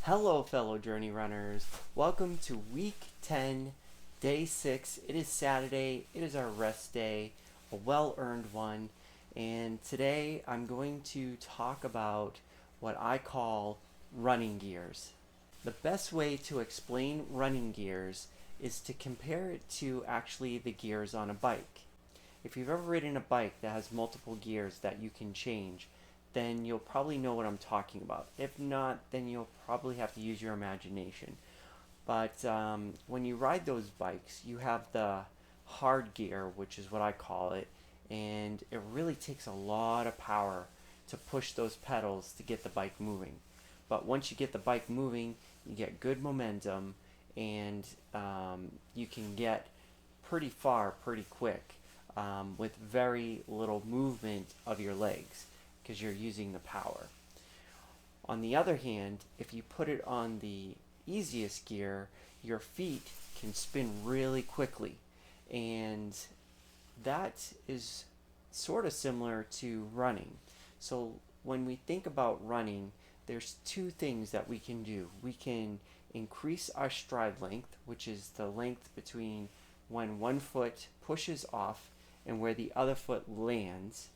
Hello fellow journey runners, welcome to week 10, day 6. It is Saturday, it is our rest day, a well-earned one, and today I'm going to talk about what I call running gears. The best way to explain running gears is to compare it to actually the gears on a bike. If you've ever ridden a bike that has multiple gears that you can change, then you'll probably know what I'm talking about. If not, then you'll probably have to use your imagination. But when you ride those bikes, you have the hard gear, which is what I call it, and it really takes a lot of power to push those pedals to get the bike moving. But once you get the bike moving, you get good momentum, and you can get pretty far pretty quick with very little movement of your legs, because you're using the power. On the other hand, if you put it on the easiest gear, your feet can spin really quickly, and that is sort of similar to running. So when we think about running, there's two things that we can do. We can increase our stride length, which is the length between when one foot pushes off and where the other foot lands,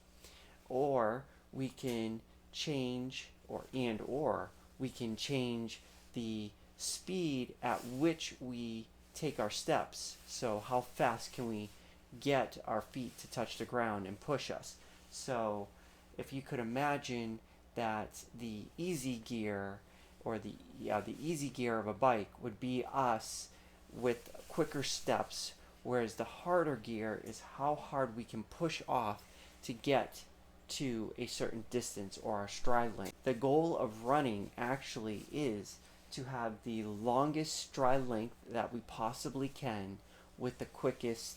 or we can change or we can change the speed at which we take our steps. So how fast can we get our feet to touch the ground and push us? So if you could imagine that the easy gear or the easy gear of a bike would be us with quicker steps, whereas the harder gear is how hard we can push off to get to a certain distance or our stride length. The goal of running actually is to have the longest stride length that we possibly can with the quickest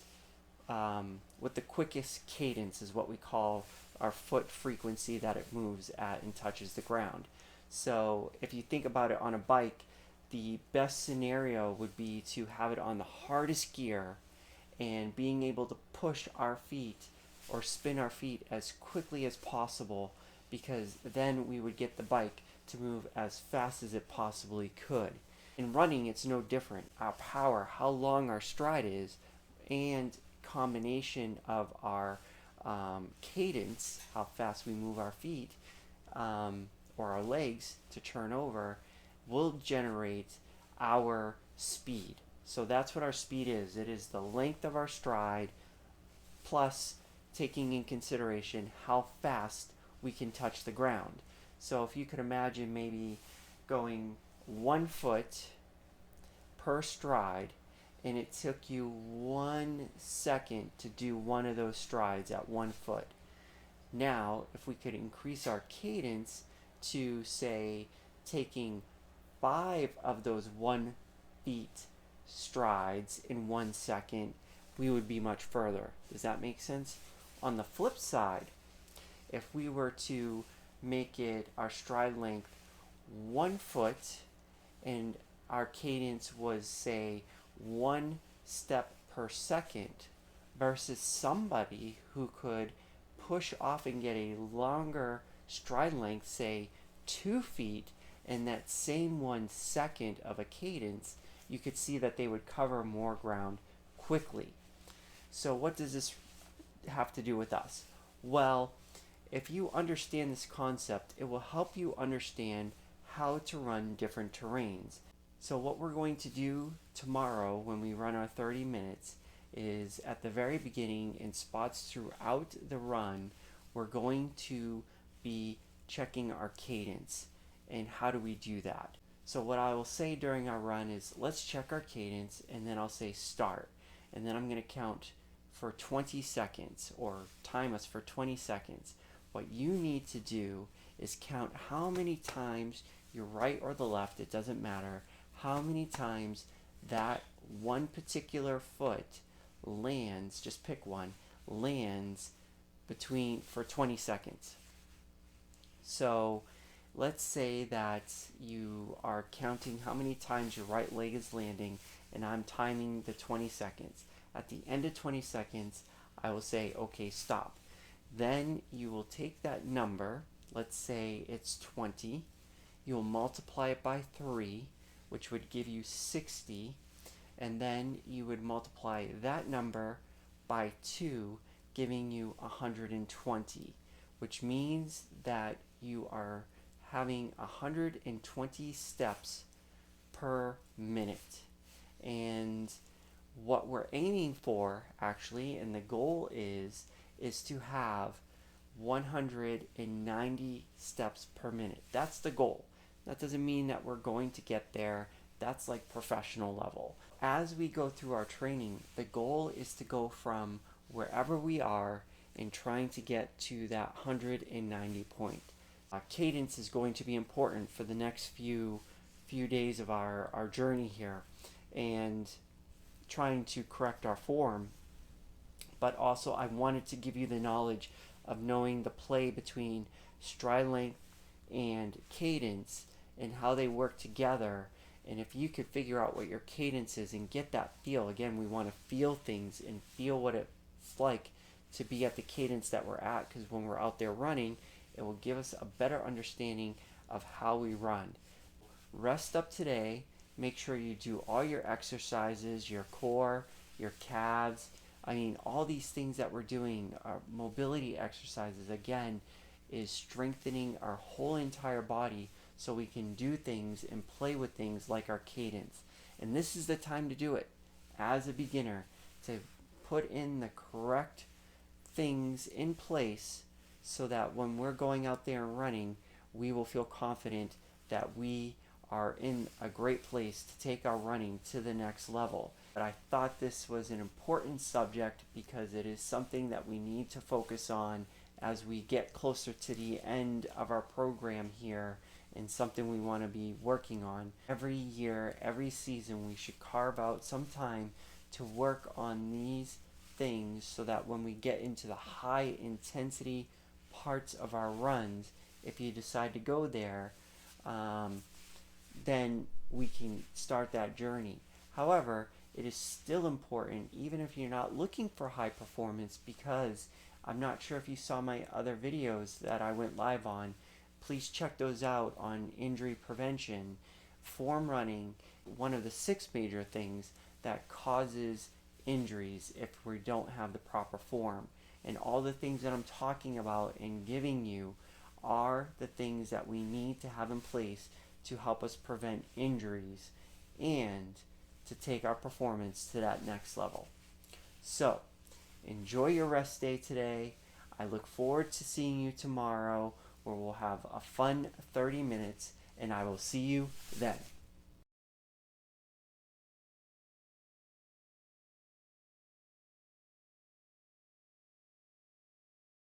cadence, is what we call our foot frequency that it moves at and touches the ground. So if you think about it on a bike, the best scenario would be to have it on the hardest gear and being able to push our feet or spin our feet as quickly as possible, because then we would get the bike to move as fast as it possibly could. In running, it's no different. Our power, how long our stride is, and combination of our cadence, how fast we move our feet or our legs to turn over, will generate our speed. So that's what our speed is. It is the length of our stride plus taking in consideration how fast we can touch the ground. So if you could imagine maybe going 1 foot per stride, and it took you 1 second to do one of those strides at 1 foot. Now, if we could increase our cadence to, say, taking 5 of those 1 feet strides in 1 second, we would be much further. Does that make sense? On the flip side, if we were to make it our stride length 1 foot and our cadence was, say, 1 step per second, versus somebody who could push off and get a longer stride length, say 2 feet, in that same 1 second of a cadence, you could see that they would cover more ground quickly. So what does this have to do with us? Well, if you understand this concept, it will help you understand how to run different terrains. So what we're going to do tomorrow when we run our 30 minutes is, at the very beginning, in spots throughout the run, we're going to be checking our cadence. And how do we do that? So what I will say during our run is, let's check our cadence, and then I'll say start. And then I'm going to count for 20 seconds, or time us for 20 seconds. What you need to do is count how many times your right or the left, it doesn't matter, how many times that one particular foot lands, just pick one, lands for 20 seconds. So let's say that you are counting how many times your right leg is landing, and I'm timing the 20 seconds. At the end of 20 seconds, I will say, okay, stop. Then you will take that number, let's say it's 20, you'll multiply it by 3, which would give you 60, and then you would multiply that number by 2, giving you 120, which means that you are having 120 steps per minute. And what we're aiming for, actually, and the goal is to have 190 steps per minute. That's the goal. That doesn't mean that we're going to get there. That's like professional level. As we go through our training, the goal is to go from wherever we are and trying to get to that 190 point. Cadence is going to be important for the next few days of our journey here, and trying to correct our form. But also I wanted to give you the knowledge of knowing the play between stride length and cadence and how they work together. And if you could figure out what your cadence is and get that feel, again, we want to feel things and feel what it's like to be at the cadence that we're at, because when we're out there running, it will give us a better understanding of how we run. Rest up today. Make sure you do all your exercises, your core, your calves. I mean, all these things that we're doing, our mobility exercises, again, is strengthening our whole entire body so we can do things and play with things like our cadence. And this is the time to do it as a beginner, to put in the correct things in place so that when we're going out there and running, we will feel confident that we are in a great place to take our running to the next level. But I thought this was an important subject because it is something that we need to focus on as we get closer to the end of our program here, and something we want to be working on. Every year, every season, we should carve out some time to work on these things so that when we get into the high intensity parts of our runs, if you decide to go there, then we can start that journey. However, it is still important, even if you're not looking for high performance, because I'm not sure if you saw my other videos that I went live on. Please check those out on injury prevention, form running, one of the 6 major things that causes injuries if we don't have the proper form. And all the things that I'm talking about and giving you are the things that we need to have in place to help us prevent injuries and to take our performance to that next level. So, enjoy your rest day today. I look forward to seeing you tomorrow, where we'll have a fun 30 minutes, and I will see you then.